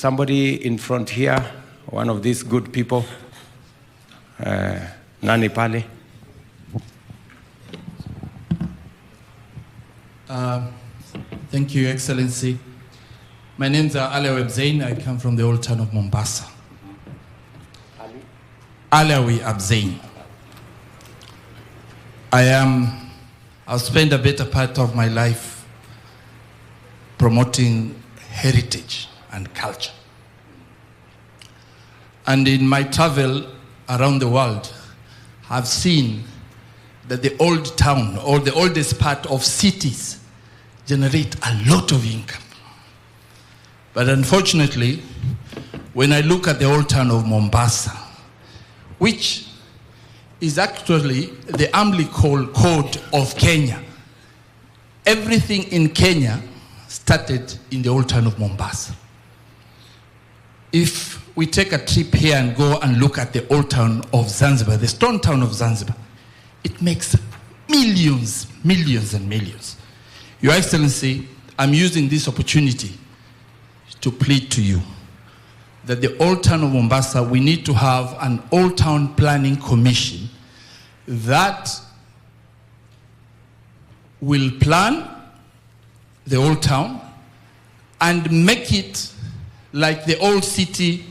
somebody in front here, one of these good people, Nani Pale. Thank you, Excellency. My name is Alawi Abzain. I come from the old town of Mombasa. Alawi Abzain. I've spent a better part of my life promoting heritage and culture. And in my travel around the world, I've seen that the old town or the oldest part of cities generate a lot of income. But unfortunately, when I look at the old town of Mombasa, which is actually the umbilical cord of Kenya, everything in Kenya started in the old town of Mombasa. If we take a trip here and go and look at the old town of Zanzibar, the stone town of Zanzibar, it makes millions, millions and millions. Your Excellency, I'm using this opportunity to plead to you that the old town of Mombasa, we need to have an old town planning commission that will plan the old town and make it like the old city,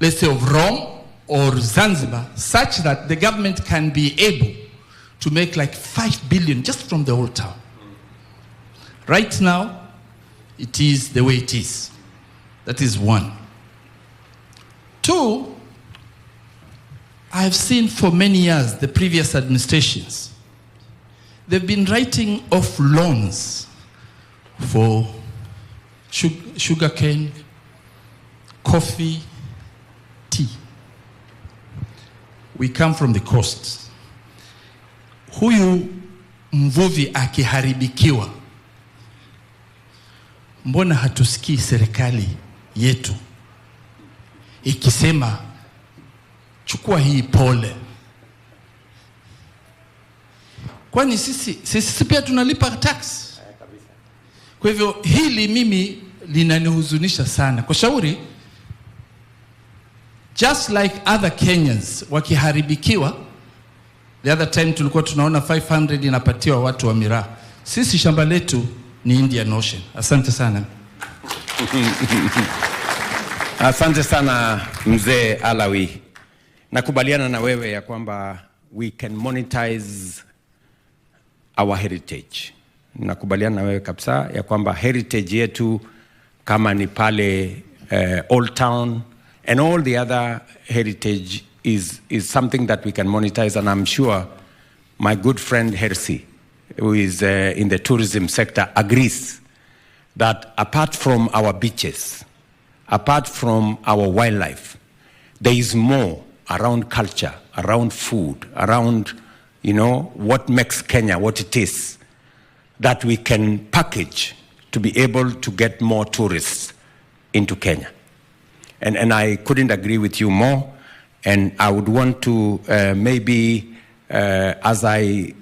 let's say of Rome or Zanzibar, such that the government can be able to make like 5 billion just from the old town. Right now, it is the way it is. That is one. Two, I've seen for many years the previous administrations, they've been writing off loans for sugarcane, coffee, tea. We come from the coast. Huyu mvuvi akiharibikiwa, mbona hatusikii serikali yetu ikisema chukua hii pole? Kwani sisi pia tunalipa tax? Kwa hivyo hili mimi linanihuzunisha sana. Kwa shauri, just like other Kenyans wakiharibikiwa, the other time tulikuwa tunaona 500 inapatiwa watu wa miraa. Sisi shamba letu ni Indian Ocean. Asante sana. Asante sana mzee Alawi. Nakubaliana na wewe ya kwamba we can monetize our heritage. Nakubaliana na wewe kabisa ya kwamba heritage yetu kama ni pale Old Town and all the other heritage is something that we can monetize, and I'm sure my good friend Hersi, who is in the tourism sector, agrees that apart from our beaches, apart from our wildlife, there is more around culture, around food, around, you know, what makes Kenya what it is, that we can package to be able to get more tourists into Kenya. And I couldn't agree with you more. And I would want to maybe, as I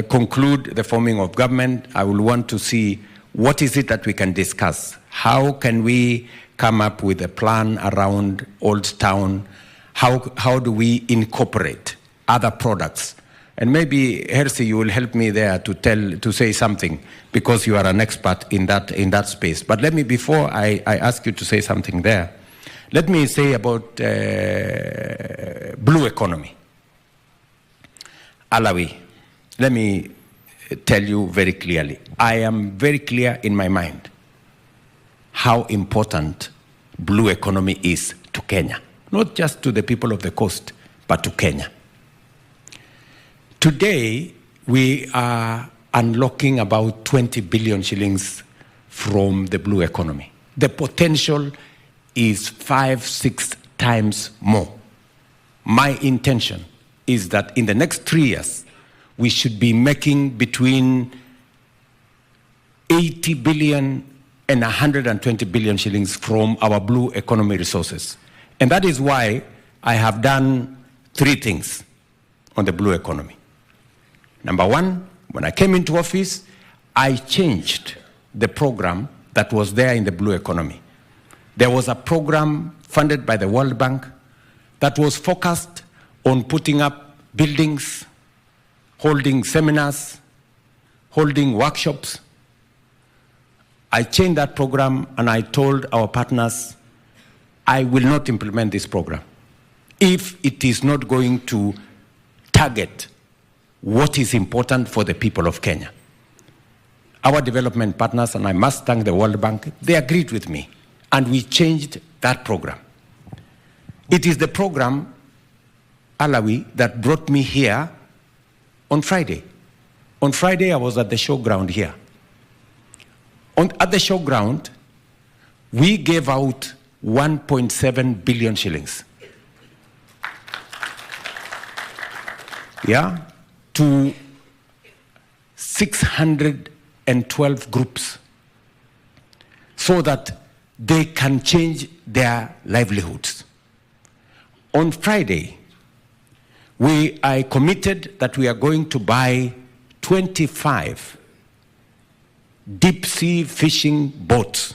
conclude the forming of government, I will want to see what is it that we can discuss. How can we come up with a plan around Old Town? How do we incorporate other products? And maybe, Hersi, you will help me there to say something, because you are an expert in that space. But let me, before I ask you to say something there, let me say about blue economy. Alawi, let me tell you very clearly. I am very clear in my mind how important blue economy is to Kenya. Not just to the people of the coast, but to Kenya. Today, we are unlocking about 20 billion shillings from the blue economy. The potential is 5-6 times more. My intention is that in the next 3 years, we should be making between 80 billion and 120 billion shillings from our blue economy resources. And that is why I have done 3 things on the blue economy. Number one, when I came into office, I changed the program that was there in the blue economy. There was a program funded by the World Bank that was focused on putting up buildings, holding seminars, holding workshops. I changed that program and I told our partners, I will not implement this program if it is not going to target what is important for the people of Kenya. Our development partners, and I must thank the World Bank, they agreed with me, and we changed that program. It is the program, Alawi, that brought me here on Friday. On Friday, I was at the showground here. At the showground, we gave out 1.7 billion shillings. Yeah, to 612 groups so that they can change their livelihoods. On Friday, I committed that we are going to buy 25 deep sea fishing boats.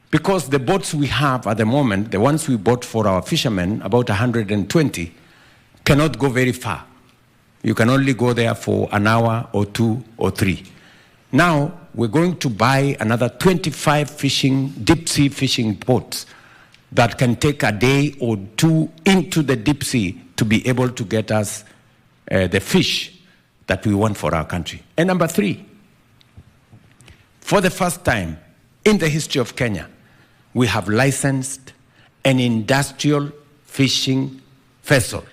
Because the boats we have at the moment, the ones we bought for our fishermen, about 120, cannot go very far. You can only go there for an hour or 2 or 3. Now, we're going to buy another 25 deep sea fishing boats that can take a day or 2 into the deep sea to be able to get us the fish that we want for our country. And number 3, for the first time in the history of Kenya, we have licensed an industrial fishing vessel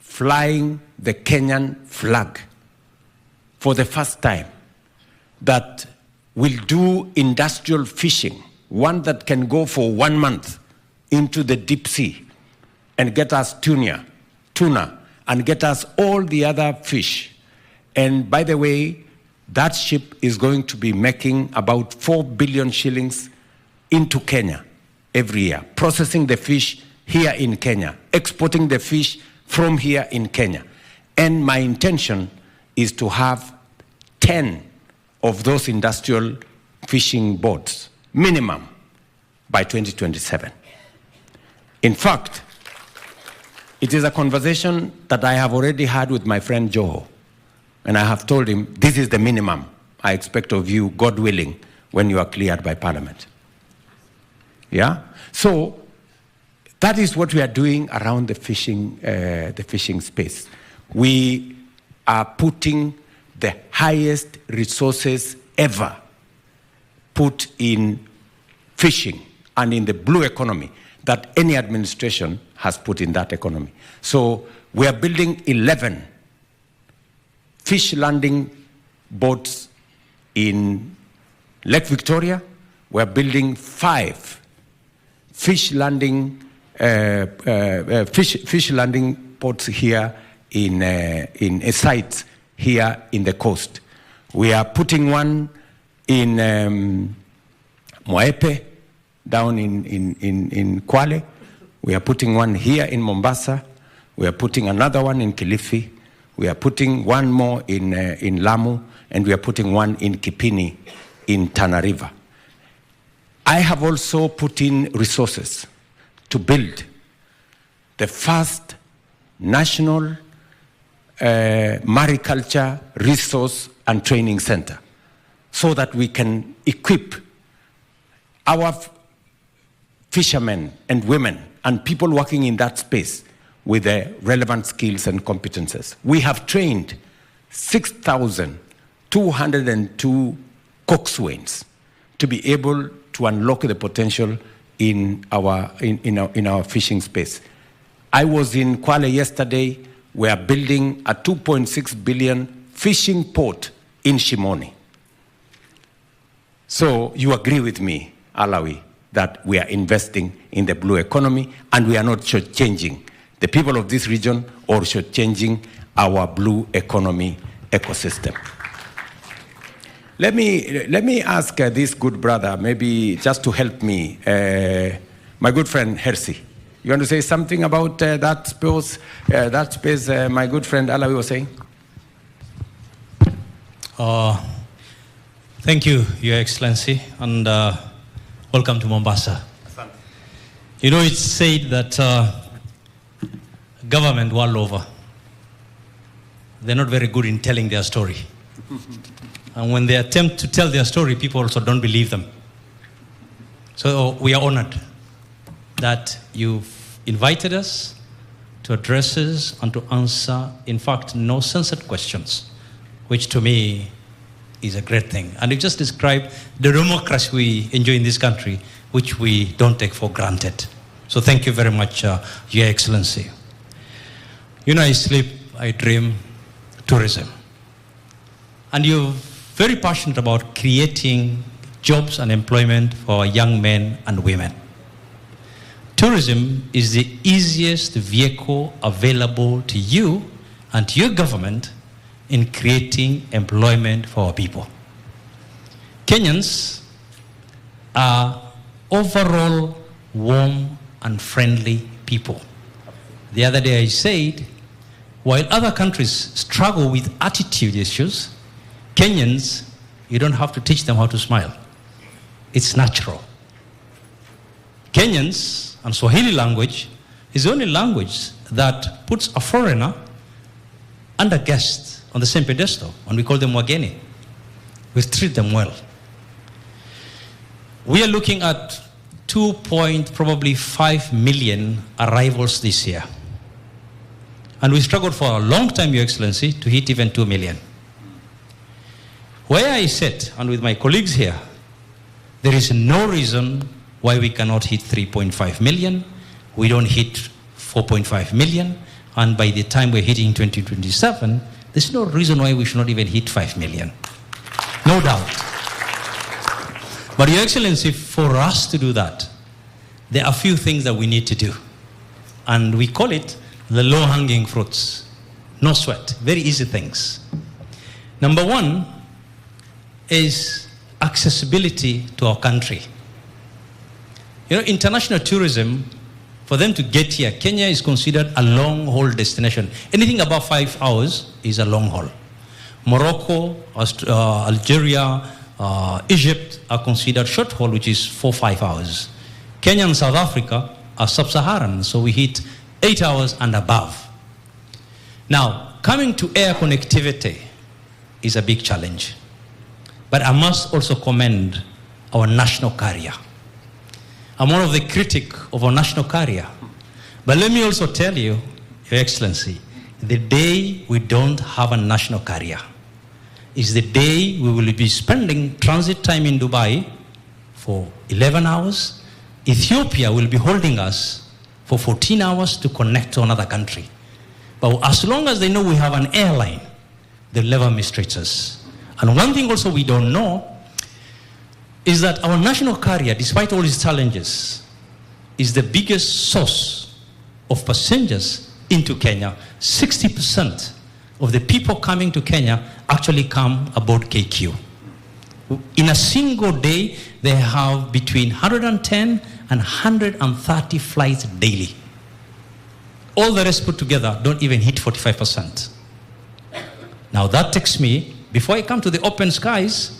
flying the Kenyan flag for the first time that will do industrial fishing, one that can go for 1 month into the deep sea and get us tuna, and get us all the other fish. And by the way, that ship is going to be making about 4 billion shillings into Kenya every year, processing the fish here in Kenya, exporting the fish from here in Kenya. And my intention is to have 10 of those industrial fishing boats, minimum, by 2027. In fact, it is a conversation that I have already had with my friend Joho. And I have told him, this is the minimum I expect of you, God willing, when you are cleared by Parliament. Yeah? So, that is what we are doing around the fishing space. We are putting the highest resources ever put in fishing and in the blue economy that any administration has put in that economy. So we are building 11 fish landing boats in Lake Victoria. We are building 5 fish landing ports here in sites here in the coast. We are putting one in Moepe, down in Kwale. We are putting one here in Mombasa. We are putting another one in Kilifi. We are putting one more in Lamu, and we are putting one in Kipini in Tana River. I have also put in resources to build the first national mariculture resource and training center so that we can equip our fishermen and women and people working in that space with the relevant skills and competences. We have trained 6,202 coxswains to be able to unlock the potential in our fishing space. I was in Kwale yesterday. We are building a 2.6 billion fishing port in Shimoni. So you agree with me, Alawi, that we are investing in the blue economy and we are not shortchanging the people of this region or shortchanging our blue economy ecosystem. Let me ask this good brother, maybe just to help me, my good friend Hersi. You want to say something about that space my good friend Alawi was saying? Thank you, Your Excellency. And Welcome to Mombasa. You know, it's said that government world over, they're not very good in telling their story. And when they attempt to tell their story, people also don't believe them. So we are honored that you've invited us to address us and to answer, in fact, no censored questions, which to me is a great thing. And you just described the democracy we enjoy in this country, which we don't take for granted. So thank you very much, Your Excellency. You know, I sleep, I dream, tourism. And you're very passionate about creating jobs and employment for young men and women. Tourism is the easiest vehicle available to you and to your government in creating employment for our people. Kenyans are overall warm and friendly people. The other day I said, while other countries struggle with attitude issues, Kenyans, you don't have to teach them how to smile. It's natural. Kenyans and Swahili language is the only language that puts a foreigner and a guest on the same pedestal, and we call them wageni. We treat them well. We are looking at 2.5 million arrivals this year. And we struggled for a long time, Your Excellency, to hit even 2 million. Where I sit, and with my colleagues here, there is no reason why we cannot hit 3.5 million. We don't hit 4.5 million. And by the time we're hitting 2027, there's no reason why we should not even hit 5 million. No doubt. But Your Excellency, for us to do that, there are a few things that we need to do. And we call it the low-hanging fruits. No sweat, very easy things. Number one is accessibility to our country. You know, international tourism, for them to get here, Kenya is considered a long-haul destination. Anything above 5 hours is a long haul. Morocco, Algeria, Egypt are considered short haul, which is 4-5 hours. Kenya and South Africa are sub-Saharan, so we hit 8 hours and above. Now, coming to air connectivity is a big challenge. But I must also commend our national carrier. I'm one of the critics of our national carrier. But let me also tell you, Your Excellency, the day we don't have a national carrier is the day we will be spending transit time in Dubai for 11 hours. Ethiopia will be holding us for 14 hours to connect to another country. But as long as they know we have an airline, they'll never mistreat us. And one thing also we don't know is that our national carrier, despite all its challenges, is the biggest source of passengers into Kenya. 60% of the people coming to Kenya actually come aboard KQ. In a single day, they have between 110 and 130 flights daily. All the rest put together don't even hit 45%. Now that takes me, before I come to the open skies,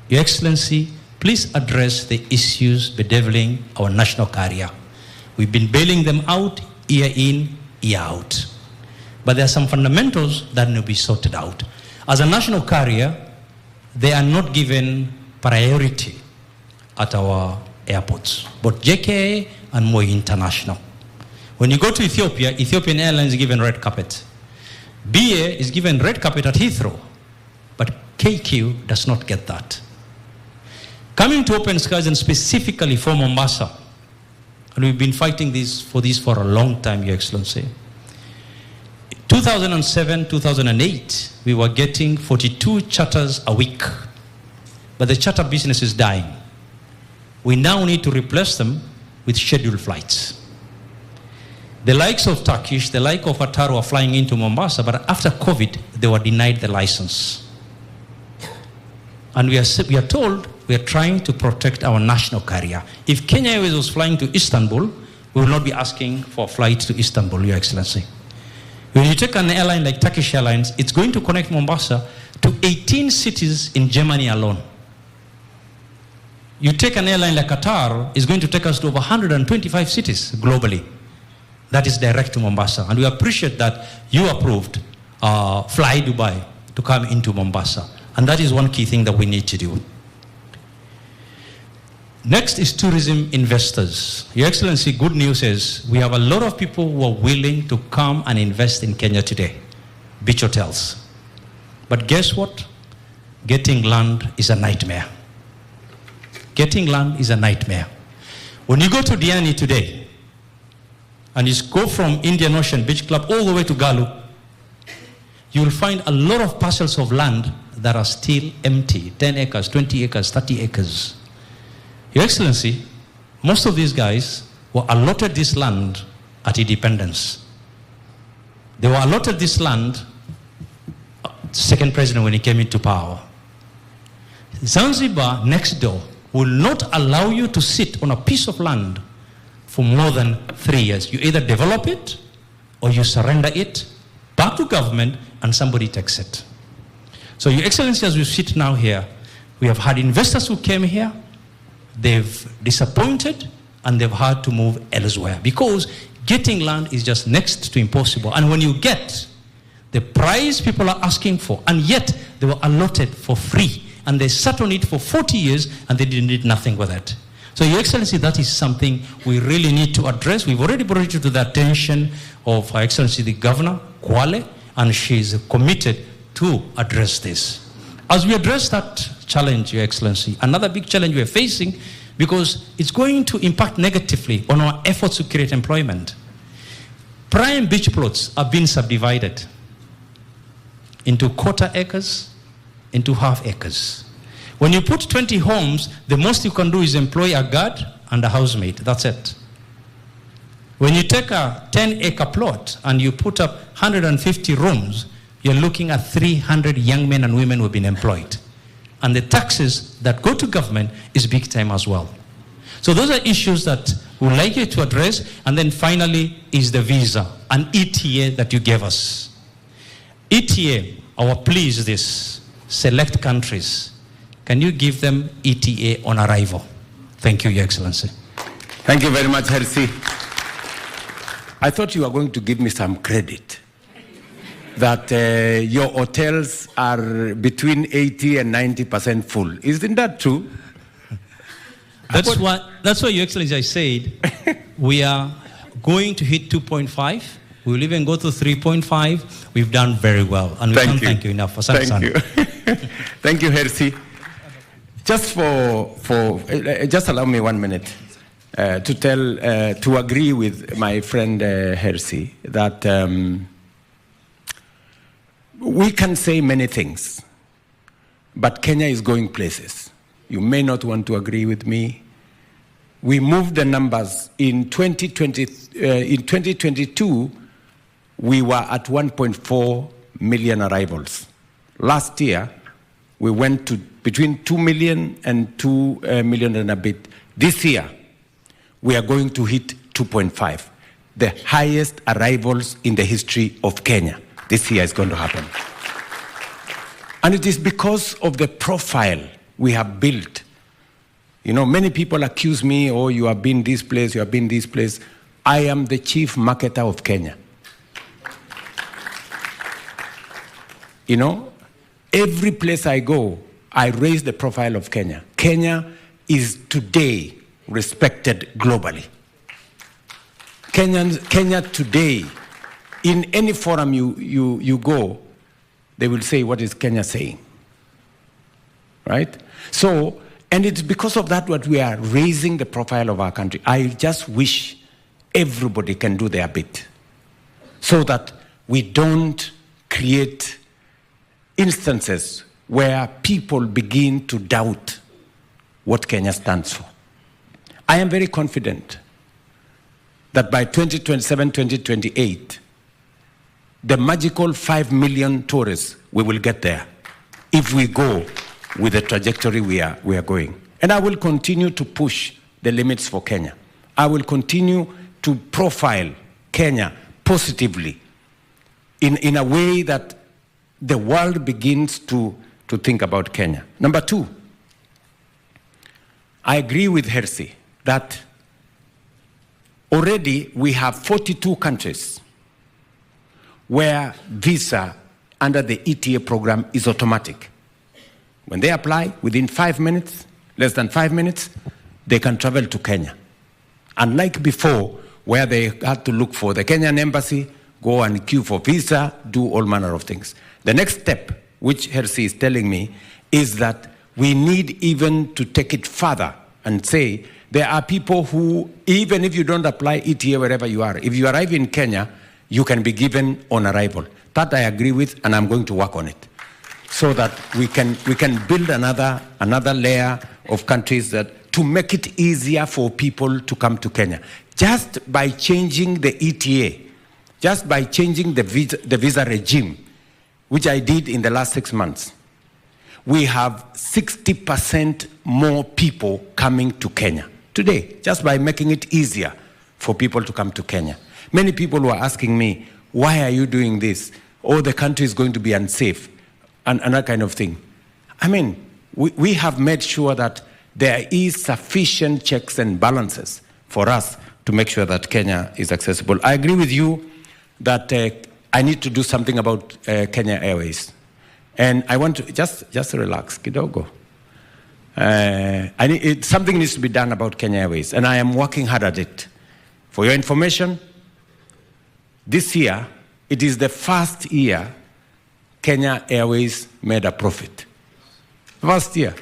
Your Excellency, please address the issues bedeviling our national carrier. We've been bailing them out year in, year out. But there are some fundamentals that need to be sorted out. As a national carrier, they are not given priority at our airports, both Jkia and Moi International. When you go to Ethiopia, Ethiopian Airlines is given red carpet. BA is given red carpet at Heathrow, but KQ does not get that. Coming to open skies, and specifically for Mombasa, and we've been fighting for a long time, Your Excellency. 2007, 2008, we were getting 42 charters a week, but the charter business is dying. We now need to replace them with scheduled flights. The likes of Turkish, the like of Qatar were flying into Mombasa, but after COVID, they were denied the license. And we are told we are trying to protect our national carrier. If Kenya Airways was flying to Istanbul, we will not be asking for a flight to Istanbul, Your Excellency. When you take an airline like Turkish Airlines, it's going to connect Mombasa to 18 cities in Germany alone. You take an airline like Qatar, it's going to take us to over 125 cities globally. That is direct to Mombasa. And we appreciate that you approved Fly Dubai to come into Mombasa. And that is one key thing that we need to do. Next is tourism investors. Your Excellency, good news is we have a lot of people who are willing to come and invest in Kenya today. Beach hotels. But guess what? Getting land is a nightmare. Getting land is a nightmare. When you go to Diani today, and you go from Indian Ocean Beach Club all the way to Galu, you will find a lot of parcels of land that are still empty. 10 acres, 20 acres, 30 acres. Your Excellency, most of these guys were allotted this land at independence. They were allotted this land, second president when he came into power. Zanzibar next door will not allow you to sit on a piece of land for more than 3 years. You either develop it or you surrender it back to government and somebody takes it. So Your Excellency, as we sit now here, we have had investors who came here, they've disappointed and they've had to move elsewhere because getting land is just next to impossible. And when you get the price people are asking for, and yet they were allotted for free, and they sat on it for 40 years and they did nothing with it. So Your Excellency, that is something we really need to address. We've already brought it to the attention of Her Excellency the Governor, Kwale, and she's committed to address this. As we address that challenge, Your Excellency, another big challenge we're facing, because it's going to impact negatively on our efforts to create employment. Prime beach plots are being subdivided into quarter acres, into half acres. When you put 20 homes, the most you can do is employ a guard and a housemaid. That's it. When you take a 10-acre plot and you put up 150 rooms, you're looking at 300 young men and women who have been employed. And the taxes that go to government is big time as well. So those are issues that we'd like you to address. And then finally is the visa, an ETA that you gave us. ETA, our plea is this: select countries. Can you give them ETA on arrival? Thank you, Your Excellency. Thank you very much, Hersi. I thought you were going to give me some credit that your hotels are between 80 and 90% full. Isn't that true? That's why, Your Excellency, I said we are going to hit 2.5. We will even go to 3.5. We've done very well. And we can't thank you enough for such. Thank you. Thank you, Hersi. Just just allow me 1 minute to agree with my friend Hersi that we can say many things, but Kenya is going places. You may not want to agree with me. We moved the numbers in 2020. In 2022, we were at 1.4 million arrivals. Last year, we went to between 2 million and 2 million and a bit. This year, we are going to hit 2.5, the highest arrivals in the history of Kenya. This year is going to happen. And it is because of the profile we have built. You know, many people accuse me, oh, you have been this place, you have been this place. I am the chief marketer of Kenya. You know, every place I go, I raise the profile of Kenya. Kenya is today respected globally. Kenya today, in any forum you go, they will say, what is Kenya saying? Right? So, and it's because of that what we are raising the profile of our country. I just wish everybody can do their bit so that we don't create instances where people begin to doubt what Kenya stands for. I am very confident that by 2027, 2028, the magical 5 million tourists, we will get there if we go with the trajectory we are going. And I will continue to push the limits for Kenya. I will continue to profile Kenya positively in a way that the world begins to think about Kenya. Number two, I agree with Hersi that already we have 42 countries where visa under the ETA program is automatic. When they apply, within 5 minutes, less than 5 minutes, they can travel to Kenya. Unlike before, where they had to look for the Kenyan embassy, go and queue for visa, do all manner of things. The next step, which Hersi is telling me, is that we need even to take it further and say there are people who, even if you don't apply ETA wherever you are, if you arrive in Kenya, you can be given on arrival. That I agree with, and I'm going to work on it, so that we can build another layer of countries that to make it easier for people to come to Kenya. Just by changing the ETA, just by changing the visa regime, which I did in the last 6 months, we have 60% more people coming to Kenya today, just by making it easier for people to come to Kenya. Many people were asking me, why are you doing this? Oh, the country is going to be unsafe, and that kind of thing. I mean, we have made sure that there is sufficient checks and balances for us to make sure that Kenya is accessible. I agree with you that I need to do something about Kenya Airways. And I want to just relax, kidogo. Something needs to be done about Kenya Airways, and I am working hard at it. For your information, this year, it is the first year Kenya Airways made a profit. First year.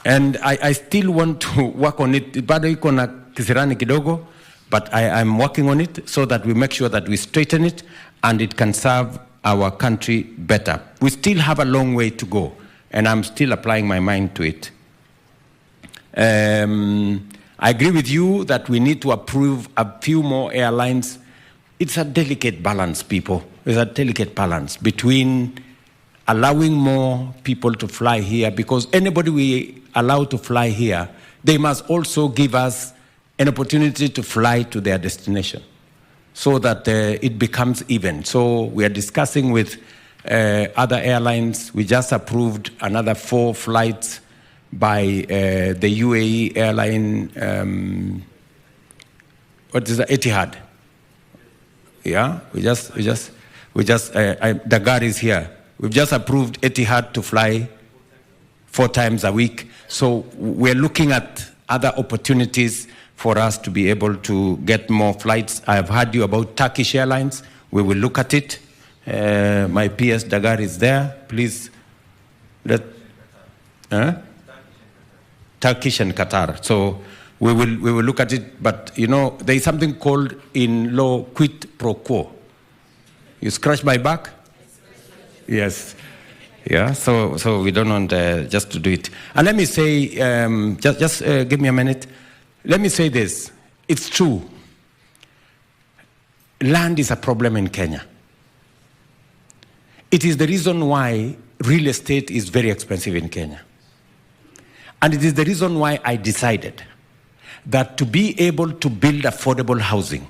And I still want to work on it. Bado iko na kisirani kidogo, but I'm working on it so that we make sure that we straighten it and it can serve our country better. We still have a long way to go, and I'm still applying my mind to it. I agree with you that we need to approve a few more airlines. It's a delicate balance, people. It's a delicate balance between allowing more people to fly here, because anybody we allow to fly here, they must also give us an opportunity to fly to their destination so that it becomes even. So we are discussing with other airlines. We just approved another 4 flights by the UAE airline, what is that, Etihad? Yeah, Dagar is here. We've just approved Etihad to fly 4 times a week. So we're looking at other opportunities for us to be able to get more flights. I have heard you about Turkish Airlines. We will look at it. My PS Dagar is there. Please let Turkish and Qatar. So we will look at it. But you know, there is something called in law quid pro quo. You scratch my back? Yes. Yeah. So we don't want just to do it. And let me say, just give me a minute. Let me say this. It's true. Land is a problem in Kenya. It is the reason why real estate is very expensive in Kenya. And it is the reason why I decided that to be able to build affordable housing,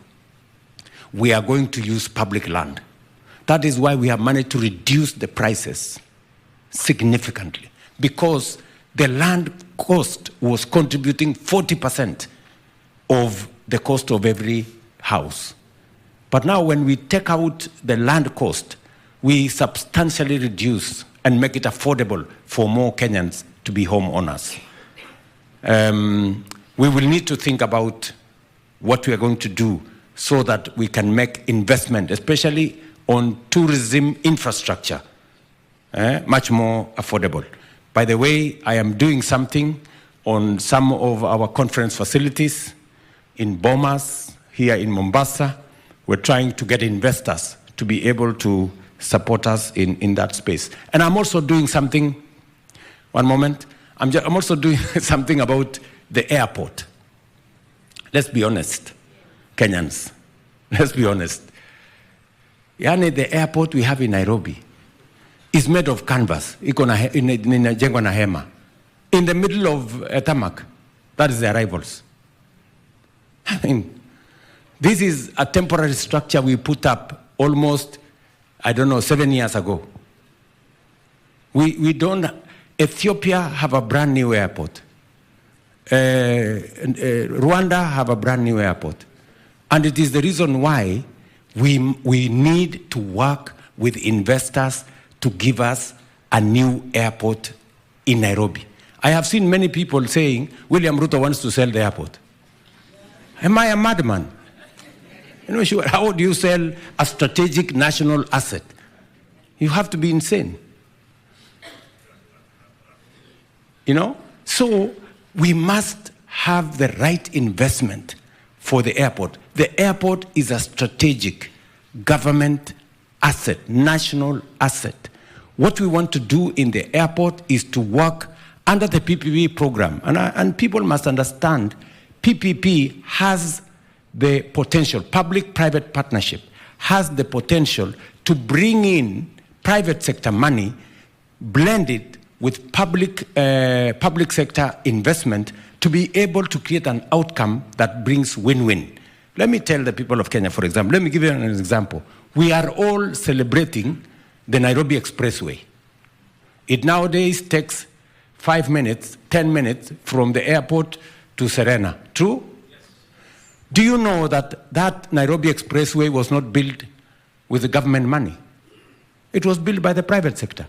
we are going to use public land. That is why we have managed to reduce the prices significantly, because the land cost was contributing 40% of the cost of every house. But now when we take out the land cost, we substantially reduce and make it affordable for more Kenyans to be homeowners. We will need to think about what we are going to do so that we can make investment, especially on tourism infrastructure, much more affordable. By the way, I am doing something on some of our conference facilities in Bomas, here in Mombasa. We're trying to get investors to be able to support us in that space. And I'm also doing something, one moment, I'm also doing something about the airport. Let's be honest, Kenyans, let's be honest. Yani, the airport we have in Nairobi is made of canvas. Inajengwa na hema. In the middle of tarmac, that is the arrivals. I mean, this is a temporary structure we put up almost, 7 years ago. We don't, Ethiopia have a brand new airport. Rwanda have a brand new airport. And it is the reason why we need to work with investors to give us a new airport in Nairobi. I have seen many people saying, William Ruto wants to sell the airport. Am I a madman? Sure, how do you sell a strategic national asset? You have to be insane. So we must have the right investment for the airport. The airport is a strategic government asset, national asset. What we want to do in the airport is to work under the PPP program. And people must understand PPP has the potential, public-private partnership has the potential to bring in private sector money, blend it with public sector investment to be able to create an outcome that brings win-win. Let me tell the people of Kenya, for example, let me give you an example. We are all celebrating the Nairobi Expressway. It nowadays takes 5 minutes, 10 minutes from the airport to Serena. True? Yes. Do you know that that Nairobi Expressway was not built with the government money? It was built by the private sector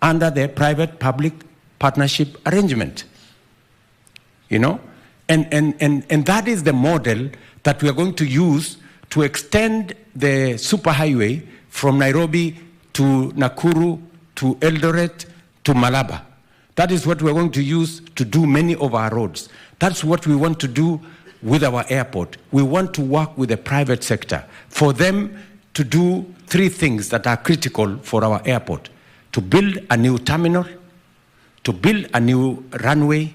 under the private-public partnership arrangement. And that is the model that we are going to use to extend the superhighway from Nairobi to Nakuru to Eldoret to Malaba. That is what we're going to use to do many of our roads. That's what we want to do with our airport. We want to work with the private sector for them to do 3 things that are critical for our airport: to build a new terminal, to build a new runway,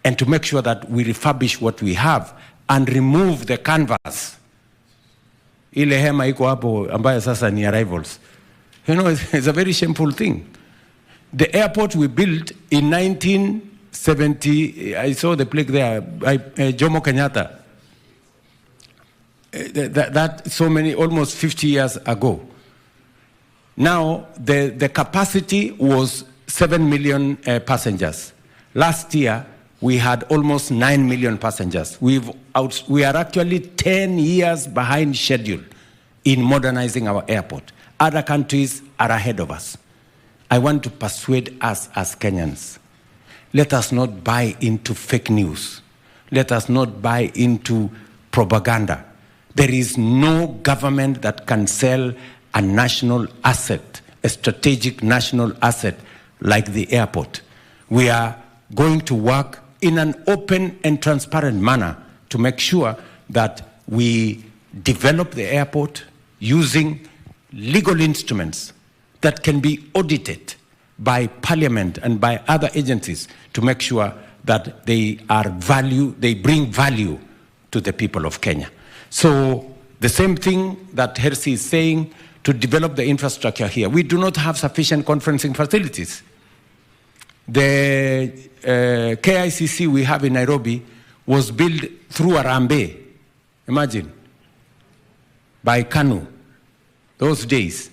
and to make sure that we refurbish what we have and remove the canvas. Ile hema iko hapo ambayo sasa ni arrivals. It's a very shameful thing. The airport we built in 1970, I saw the plaque there, Jomo Kenyatta. That so many, almost 50 years ago. Now, the capacity was 7 million passengers. Last year, we had almost 9 million passengers. We are actually 10 years behind schedule in modernizing our airport. Other countries are ahead of us. I want to persuade us as Kenyans. Let us not buy into fake news. Let us not buy into propaganda. There is no government that can sell a national asset, a strategic national asset like the airport. We are going to work in an open and transparent manner to make sure that we develop the airport using legal instruments that can be audited by Parliament and by other agencies to make sure that they bring value to the people of Kenya. So the same thing that Hersi is saying, to develop the infrastructure here. We do not have sufficient conferencing facilities. The KICC we have in Nairobi was built through Harambee, imagine, by KANU, those days.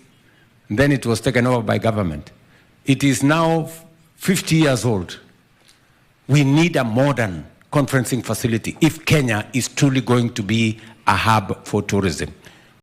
Then it was taken over by government. It is now 50 years old. We need a modern conferencing facility if Kenya is truly going to be a hub for tourism.